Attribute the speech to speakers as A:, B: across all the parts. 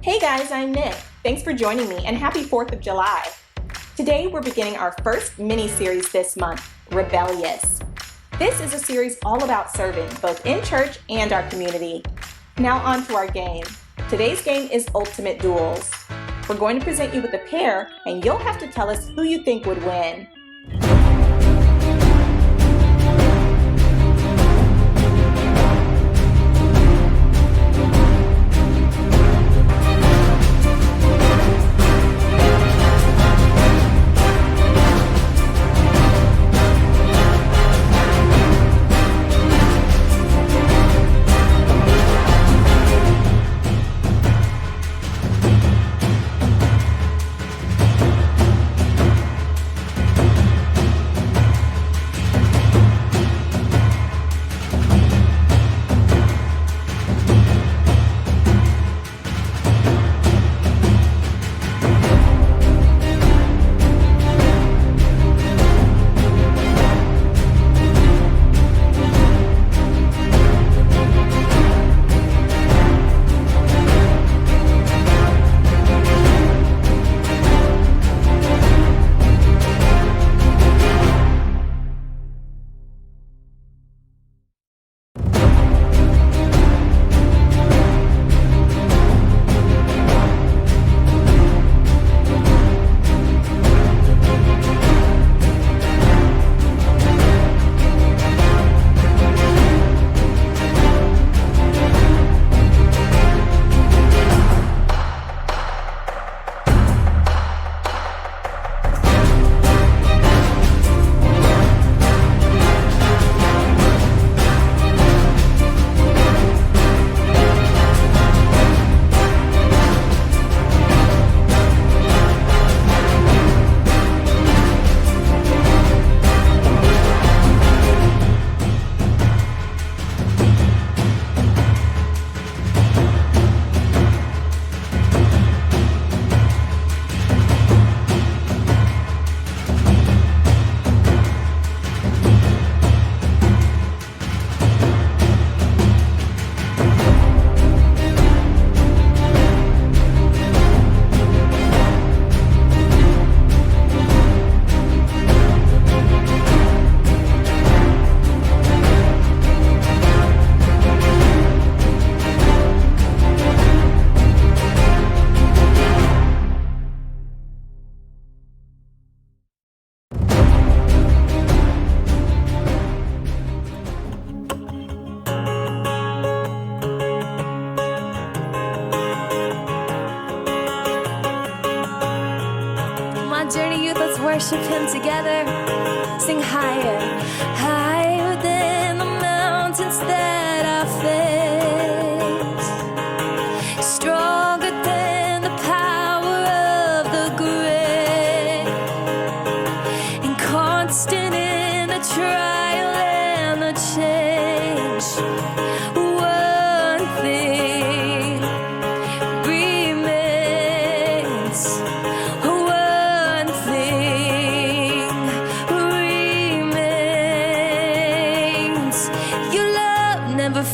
A: Hey guys, I'm Nick. Thanks for joining me and happy 4th of July. Today we're beginning our first mini-series this month, Rebellious. This is a series all about serving, both in church and our community. Now on to our game. Today's game is Ultimate Duels. We're going to present you with a pair and you'll have to tell us who you think would win.
B: Worship Him together. Sing higher, higher than the mountains that I face, stronger than the power of the grave, and constant in the trial and the change. One thing remains.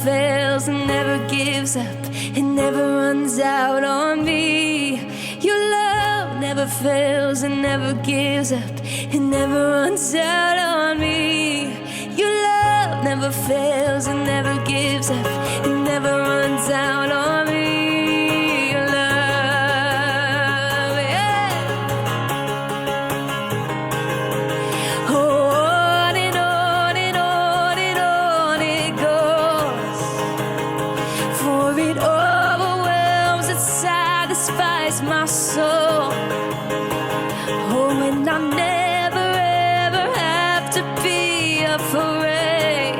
B: Fails and never gives up, it never runs out on me. Your love never fails and never gives up, it never runs out on me. Your love never fails and never gives up, it never runs out on me. Your love, yeah. On and on and on and on it goes. For it overwhelms, it satisfies my soul. Oh, and I never ever have to be afraid.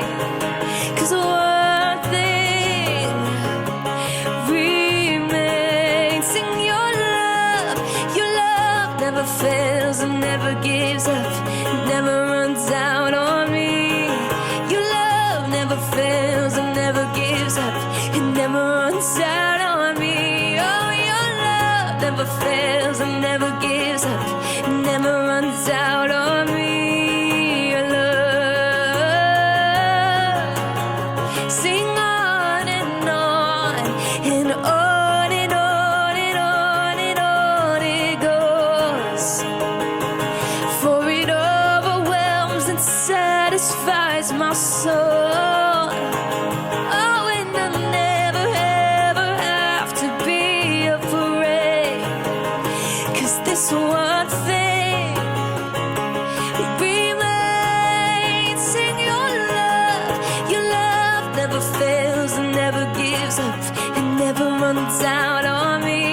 B: 'Cause one thing remains. Sing your love never fails and never gives up, it never runs out on me. Your love never fails and never gives up, it never runs out on me. Oh, your love never fails and never gives up, it never runs out on me. Your love, sing on and on and on and on and 'cause this one thing remains. Sing your love. Your love never fails and never gives up and never runs out on me.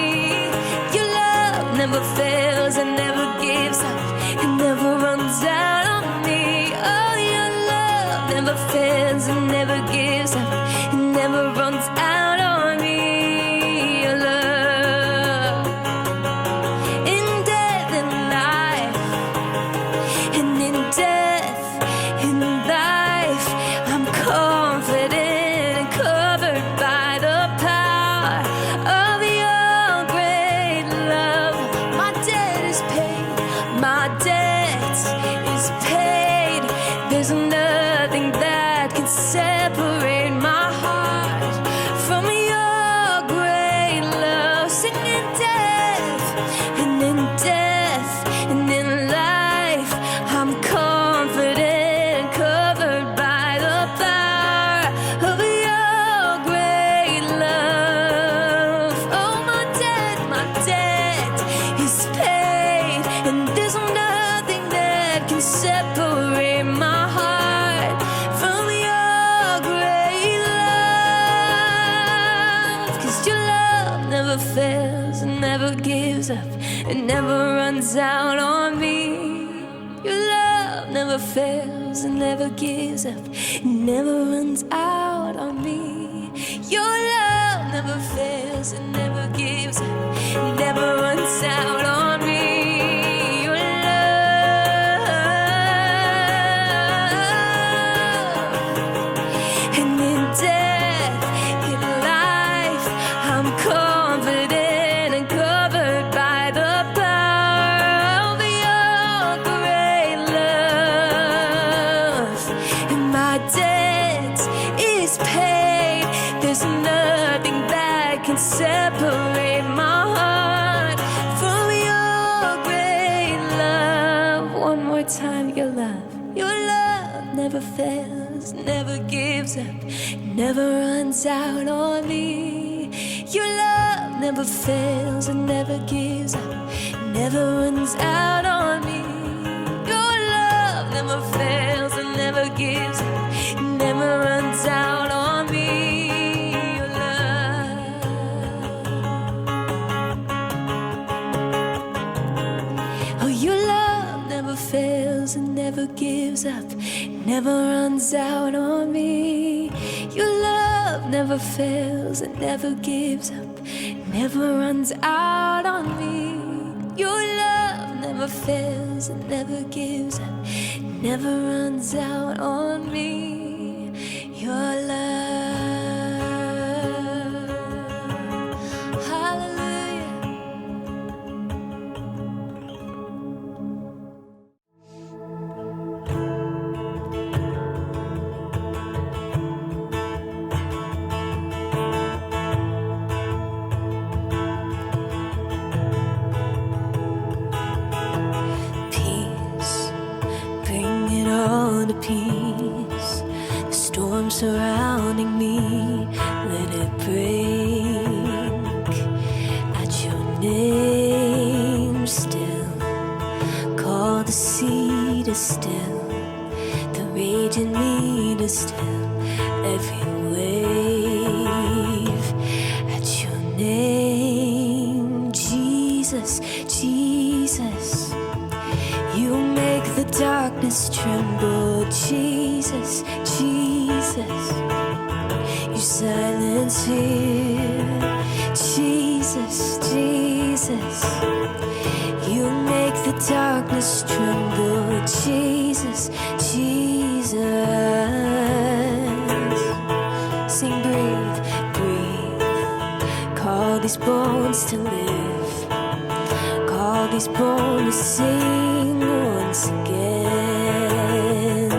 B: Your love never fails and never gives up and never runs out on me. Oh, your love never fails and never gives up and never runs out on me. Your love in death and life, and in death and life, I'm confident and covered by the power of your great love. My debt is paid. My debt is paid. There's nothing that can separate my heart from your great love. Sing in death and in death and in life, I'm confident, covered by the power of your great love. Oh, my debt is paid, and there's nothing that can separate my heart from your great love. 'Cause your love never fails and never gives up and never runs out on me. Your love never fails and never gives up and never runs out on me. Your love never fails and never gives up and never runs out on me. Your love, and in death, in life, I'm confident and covered by the power of your great love. And my debt is paid. There's nothing that can separate my heart from your great love. One more time, your love never fails, never gives up, never runs out on me. Your love never fails and never gives up, never runs out on me. Your love never fails and never gives up, never runs out on me. Your love. Oh, your love never fails and never gives up, never runs out on me. Your love never fails and never gives up, never runs out on me. Your love never fails and never gives up, never runs out on me. Your love. Hallelujah. Peace, bring it all to peace. The storm surrounding me, let it break at your name. Still, call the sea to still, the rage in me to still every wave at your name. Jesus, Jesus, you make the darkness tremble. Jesus, Jesus, you silence fear. Jesus, Jesus, you make the darkness tremble. Jesus, Jesus. Sing, breathe, breathe. Call these bones to live. Call these bones to sing once again.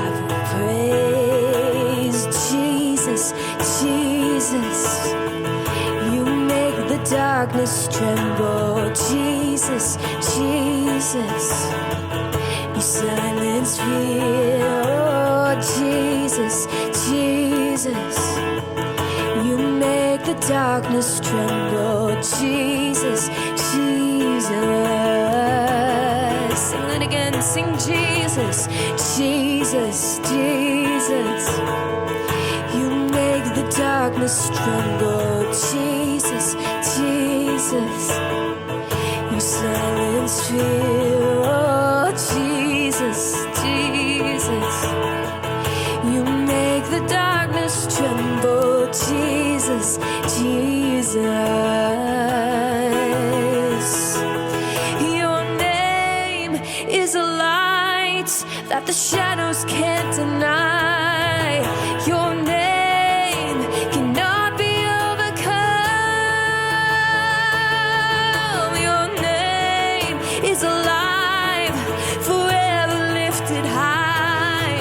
B: I will praise Jesus, Jesus. You make the darkness tremble. Jesus, Jesus. You silence fear. Oh, Jesus, Jesus. You make the darkness tremble. Jesus, Jesus. sing Jesus, Jesus, Jesus. You make the darkness tremble, Jesus, Jesus. You silence fear, oh Jesus, Jesus. You make the darkness tremble, Jesus, Jesus. Your name is a light that the shadows can't deny. Your name cannot be overcome. Your name is alive, forever lifted high.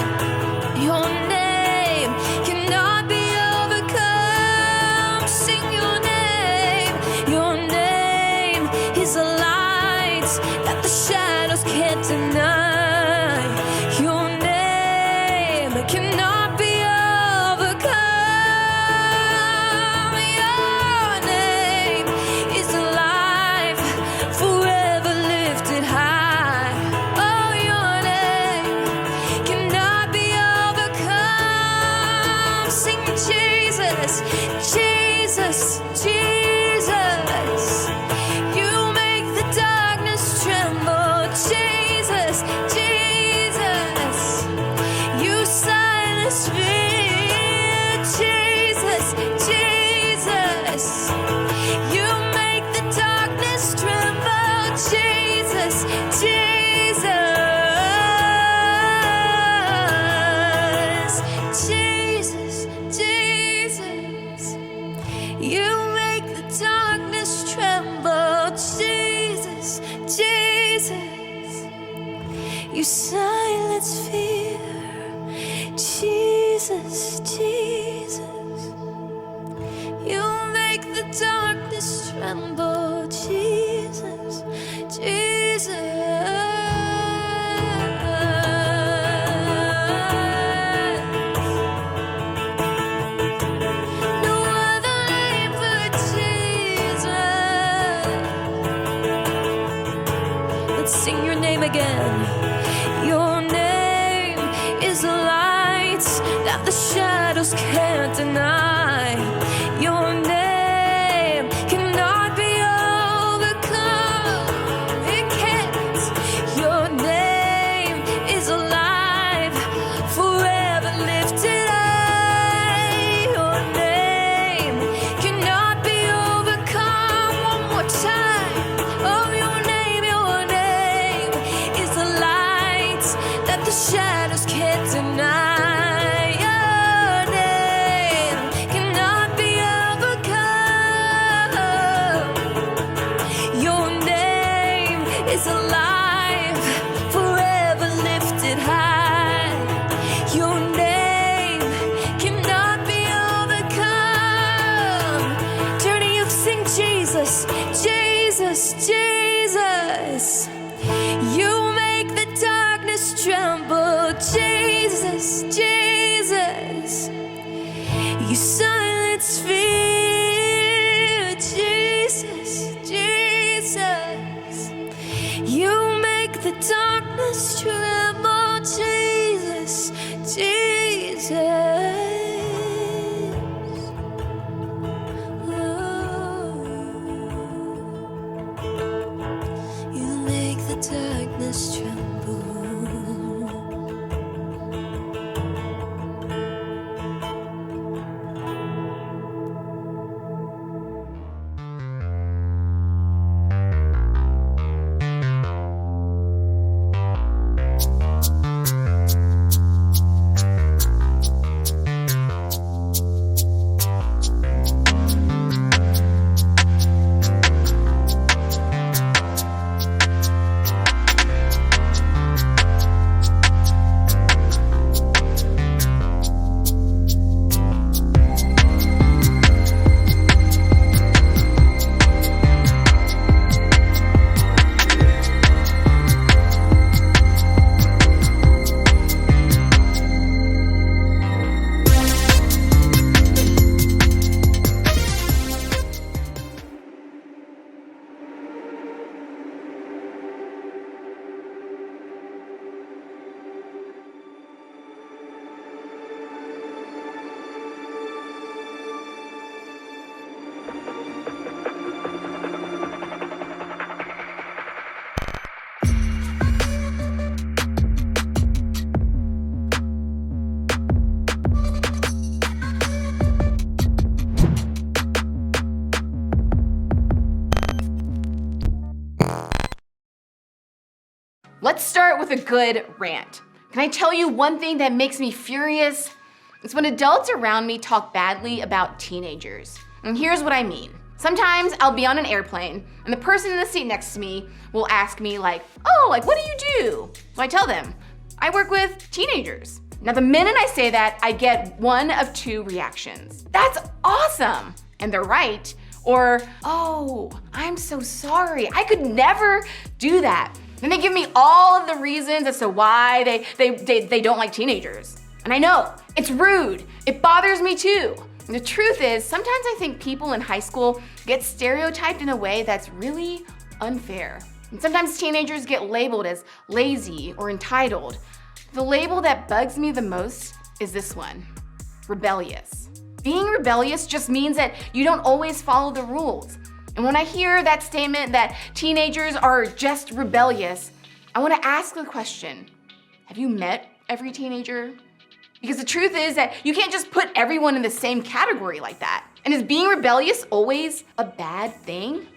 B: Your name cannot be overcome. Sing your name. Your name is a light that the shadows can't deny. Your name cannot be overcome. Your name is alive, forever lifted high. Oh, your name cannot be overcome. Sing Jesus, Jesus, Jesus. You make the darkness tremble, Jesus, Jesus. You silence fear, Jesus, Jesus. You make the darkness tremble, Jesus, Jesus. Jesus, Jesus. You make the darkness tremble, Jesus, Jesus. You silence fear, Jesus, Jesus. You make the darkness tremble, Jesus, No other name but Jesus. Let's sing your name again. Your name is a light that the shadows can't deny. Your name cannot be overcome. It can't. Your name is alive, forever lifted high. Your name cannot be overcome. One more time. Oh, your name is a light that the shadows can't deny. Your name cannot be overcome. Your name is alive, forever lifted high. Your name cannot be overcome. Turn to you, sing Jesus, Jesus, Jesus. You make the darkness tremble, Jesus, Jesus. You silence fear, Jesus, Jesus. You make the darkness tremble, Jesus, Jesus. You make the darkness tremble.
C: Let's start with a good rant. Can I tell you one thing that makes me furious? It's when adults around me talk badly about teenagers. And here's what I mean. Sometimes I'll be on an airplane and the person in the seat next to me will ask me what do you do? So I tell them, I work with teenagers. Now the minute I say that, I get one of two reactions. That's awesome, and they're right. Or, oh, I'm so sorry, I could never do that. Then they give me all of the reasons as to why they don't like teenagers. And I know, it's rude, it bothers me too. And the truth is, sometimes I think people in high school get stereotyped in a way that's really unfair. And sometimes teenagers get labeled as lazy or entitled. The label that bugs me the most is this one, rebellious. Being rebellious just means that you don't always follow the rules. And when I hear that statement that teenagers are just rebellious, I want to ask the question, have you met every teenager? Because the truth is that you can't just put everyone in the same category like that. And is being rebellious always a bad thing?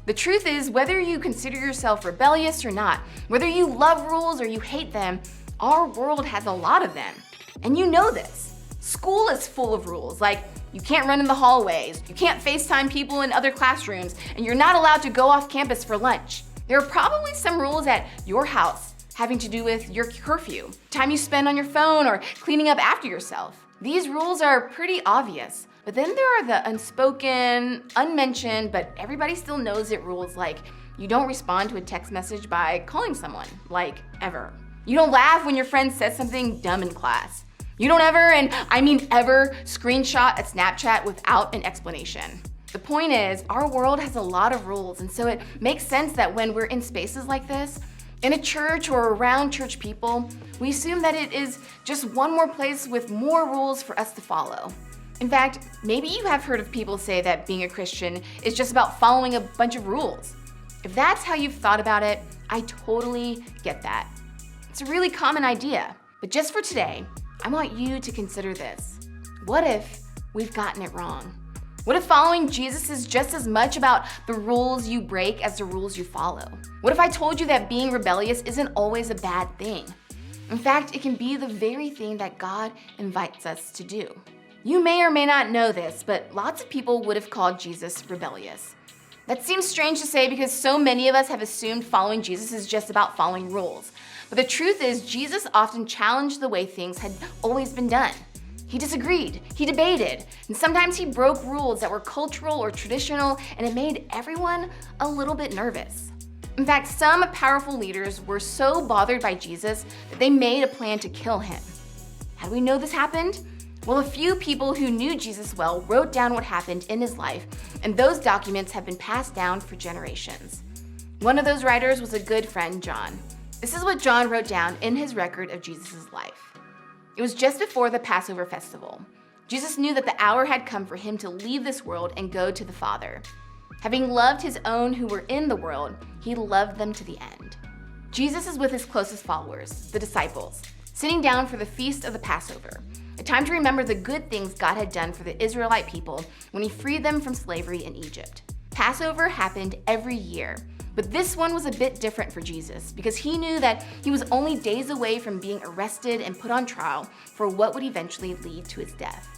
C: The truth is, whether you consider yourself rebellious or not, whether you love rules or you hate them, our world has a lot of them. And you know this. School is full of rules, like you can't run in the hallways, you can't FaceTime people in other classrooms, and you're not allowed to go off campus for lunch. There are probably some rules at your house having to do with your curfew, time you spend on your phone, or cleaning up after yourself. These rules are pretty obvious. But then there are the unspoken, unmentioned, but everybody still knows it rules, like you don't respond to a text message by calling someone, like ever. You don't laugh when your friend says something dumb in class. You don't ever, and I mean ever, screenshot a Snapchat without an explanation. The point is, our world has a lot of rules, and so it makes sense that when we're in spaces like this, in a church or around church people, we assume that it is just one more place with more rules for us to follow. In fact, maybe you have heard of people say that being a Christian is just about following a bunch of rules. If that's how you've thought about it, I totally get that. It's a really common idea. But just for today, I want you to consider this. What if we've gotten it wrong? What if following Jesus is just as much about the rules you break as the rules you follow? What if I told you that being rebellious isn't always a bad thing? In fact, it can be the very thing that God invites us to do. You may or may not know this, but lots of people would have called Jesus rebellious. That seems strange to say because so many of us have assumed following Jesus is just about following rules. But the truth is, Jesus often challenged the way things had always been done. He disagreed, he debated, and sometimes he broke rules that were cultural or traditional, and it made everyone a little bit nervous. In fact, some powerful leaders were so bothered by Jesus that they made a plan to kill him. How do we know this happened? Well, a few people who knew Jesus well wrote down what happened in his life, and those documents have been passed down for generations. One of those writers was a good friend, John. This is what John wrote down in his record of Jesus' life. It was just before the Passover festival. Jesus knew that the hour had come for him to leave this world and go to the Father. Having loved his own who were in the world, he loved them to the end. Jesus is with his closest followers, the disciples, sitting down for the feast of the Passover, a time to remember the good things God had done for the Israelite people when he freed them from slavery in Egypt. Passover happened every year, but this one was a bit different for Jesus because he knew that he was only days away from being arrested and put on trial for what would eventually lead to his death.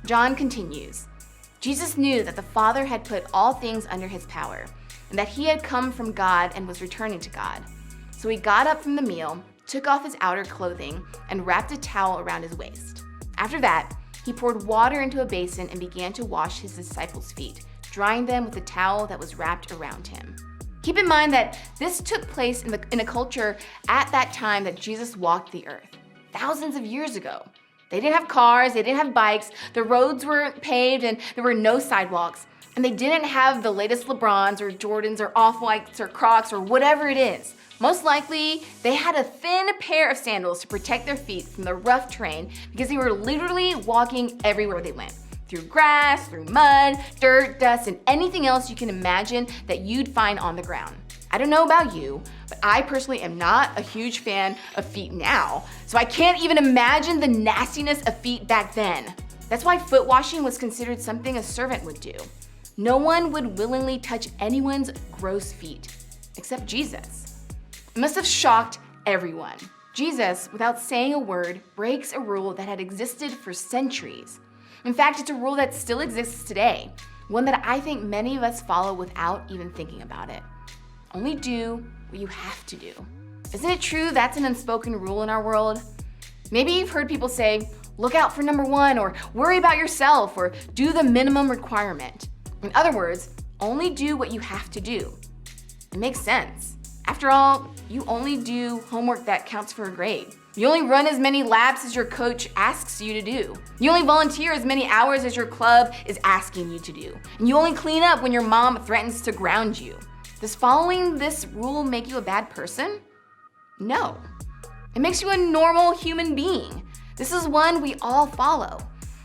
C: John continues, Jesus knew that the Father had put all things under his power and that he had come from God and was returning to God. So he got up from the meal, took off his outer clothing, and wrapped a towel around his waist. After that, he poured water into a basin and began to wash his disciples' feet, drying them with the towel that was wrapped around him. Keep in mind that this took place in a culture at that time that Jesus walked the earth, thousands of years ago. They didn't have cars, they didn't have bikes, the roads weren't paved, and there were no sidewalks. And they didn't have the latest LeBrons or Jordans or Off-Whites or Crocs or whatever it is. Most likely, they had a thin pair of sandals to protect their feet from the rough terrain because they were literally walking everywhere they went. Through grass, through mud, dirt, dust, and anything else you can imagine that you'd find on the ground. I don't know about you, but I personally am not a huge fan of feet now, so I can't even imagine the nastiness of feet back then. That's why foot washing was considered something a servant would do. No one would willingly touch anyone's gross feet, except Jesus. It must have shocked everyone. Jesus, without saying a word, breaks a rule that had existed for centuries. In fact, it's a rule that still exists today, one that I think many of us follow without even thinking about it. Only do what you have to do. Isn't it true that's an unspoken rule in our world? Maybe you've heard people say, look out for number one, or worry about yourself, or do the minimum requirement. In other words, only do what you have to do. It makes sense. After all, you only do homework that counts for a grade. You only run as many laps as your coach asks you to do. You only volunteer as many hours as your club is asking you to do. And you only clean up when your mom threatens to ground you. Does following this rule make you a bad person? No. It makes you a normal human being. This is one we all follow.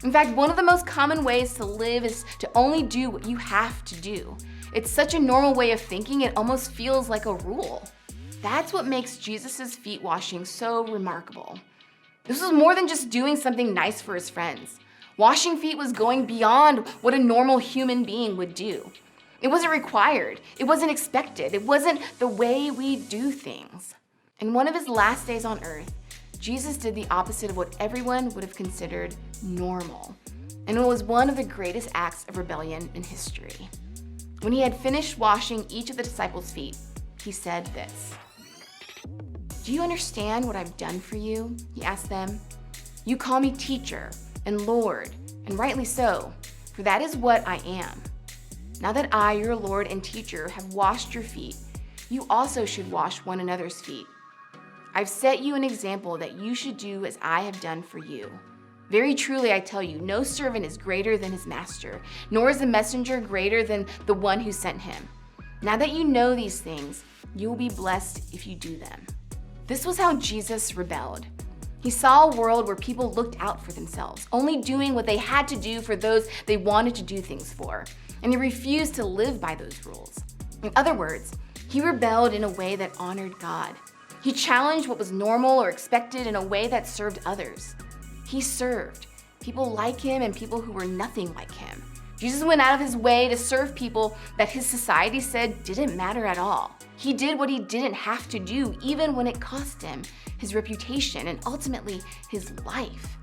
C: In fact, one of the most common ways to live is to only do what you have to do. It's such a normal way of thinking, it almost feels like a rule. That's what makes Jesus' feet washing so remarkable. This was more than just doing something nice for his friends. Washing feet was going beyond what a normal human being would do. It wasn't required. It wasn't expected. It wasn't the way we do things. In one of his last days on earth, Jesus did the opposite of what everyone would have considered normal. And it was one of the greatest acts of rebellion in history. When he had finished washing each of the disciples' feet, he said this. "Do you understand what I've done for you?" he asked them. "You call me teacher and Lord, and rightly so, for that is what I am. Now that I, your Lord and teacher, have washed your feet, you also should wash one another's feet. I've set you an example that you should do as I have done for you. Very truly I tell you, no servant is greater than his master, nor is the messenger greater than the one who sent him. Now that you know these things, you will be blessed if you do them." This was how Jesus rebelled. He saw a world where people looked out for themselves, only doing what they had to do for those they wanted to do things for, and he refused to live by those rules. In other words, he rebelled in a way that honored God. He challenged what was normal or expected in a way that served others. He served people like him and people who were nothing like him. Jesus went out of his way to serve people that his society said didn't matter at all. He did what he didn't have to do, even when it cost him his reputation and ultimately his life.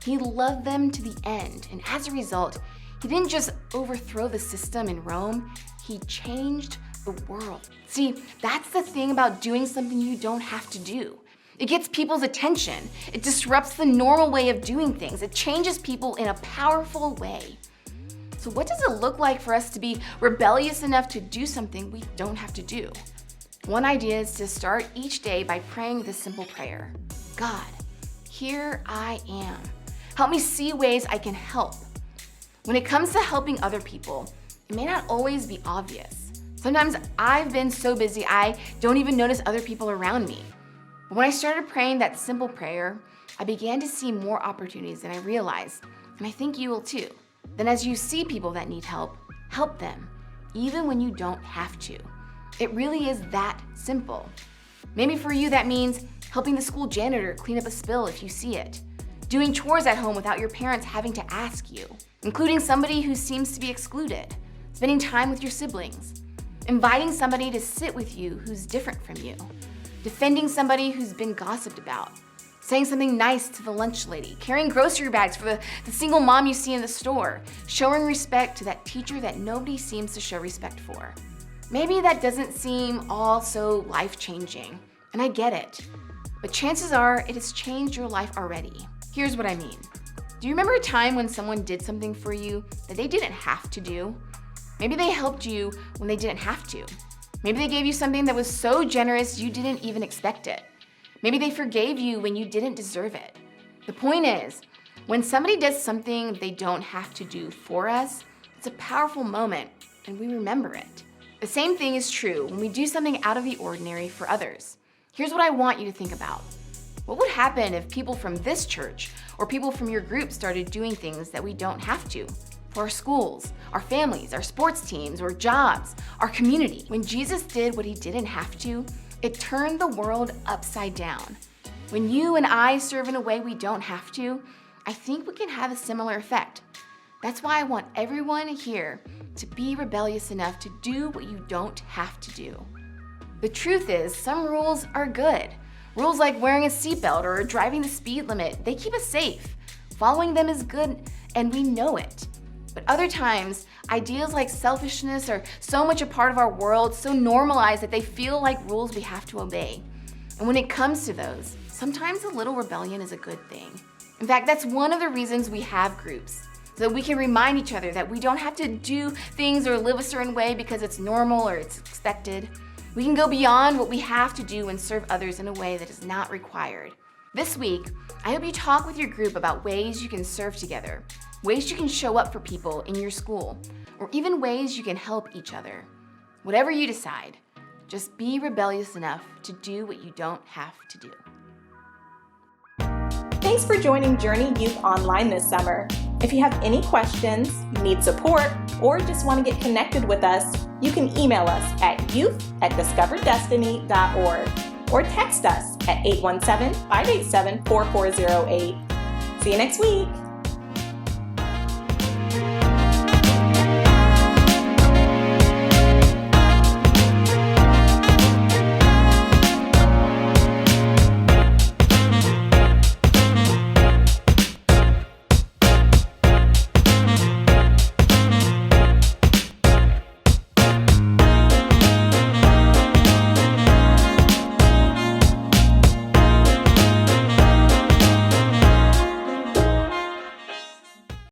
C: He loved them to the end, and as a result, he didn't just overthrow the system in Rome, he changed the world. See, that's the thing about doing something you don't have to do. It gets people's attention. It disrupts the normal way of doing things. It changes people in a powerful way. So what does it look like for us to be rebellious enough to do something we don't have to do? One idea is to start each day by praying this simple prayer. God, here I am. Help me see ways I can help. When it comes to helping other people, it may not always be obvious. Sometimes I've been so busy I don't even notice other people around me. But when I started praying that simple prayer, I began to see more opportunities than I realized, and I think you will too. Then as you see people that need help, help them, even when you don't have to. It really is that simple. Maybe for you that means helping the school janitor clean up a spill if you see it, doing chores at home without your parents having to ask you, including somebody who seems to be excluded, spending time with your siblings, inviting somebody to sit with you who's different from you, defending somebody who's been gossiped about, saying something nice to the lunch lady, carrying grocery bags for the single mom you see in the store, showing respect to that teacher that nobody seems to show respect for. Maybe that doesn't seem all so life-changing, and I get it, but chances are it has changed your life already. Here's what I mean. Do you remember a time when someone did something for you that they didn't have to do? Maybe they helped you when they didn't have to. Maybe they gave you something that was so generous you didn't even expect it. Maybe they forgave you when you didn't deserve it. The point is, when somebody does something they don't have to do for us, it's a powerful moment and we remember it. The same thing is true when we do something out of the ordinary for others. Here's what I want you to think about. What would happen if people from this church or people from your group started doing things that we don't have to for our schools, our families, our sports teams, or jobs, our community. When Jesus did what he didn't have to, it turned the world upside down. When you and I serve in a way we don't have to, I think we can have a similar effect. That's why I want everyone here to be rebellious enough to do what you don't have to do. The truth is, some rules are good. Rules like wearing a seatbelt or driving the speed limit, they keep us safe. Following them is good, and we know it. But other times, ideas like selfishness are so much a part of our world, so normalized that they feel like rules we have to obey. And when it comes to those, sometimes a little rebellion is a good thing. In fact, that's one of the reasons we have groups, so that we can remind each other that we don't have to do things or live a certain way because it's normal or it's expected. We can go beyond what we have to do and serve others in a way that is not required. This week, I hope you talk with your group about ways you can serve together, ways you can show up for people in your school, or even ways you can help each other. Whatever you decide, just be rebellious enough to do what you don't have to do.
A: Thanks for joining Journey Youth Online this summer. If you have any questions, need support, or just want to get connected with us, you can email us at youth@discoverdestiny.org or text us at 817-587-4408. See you next week.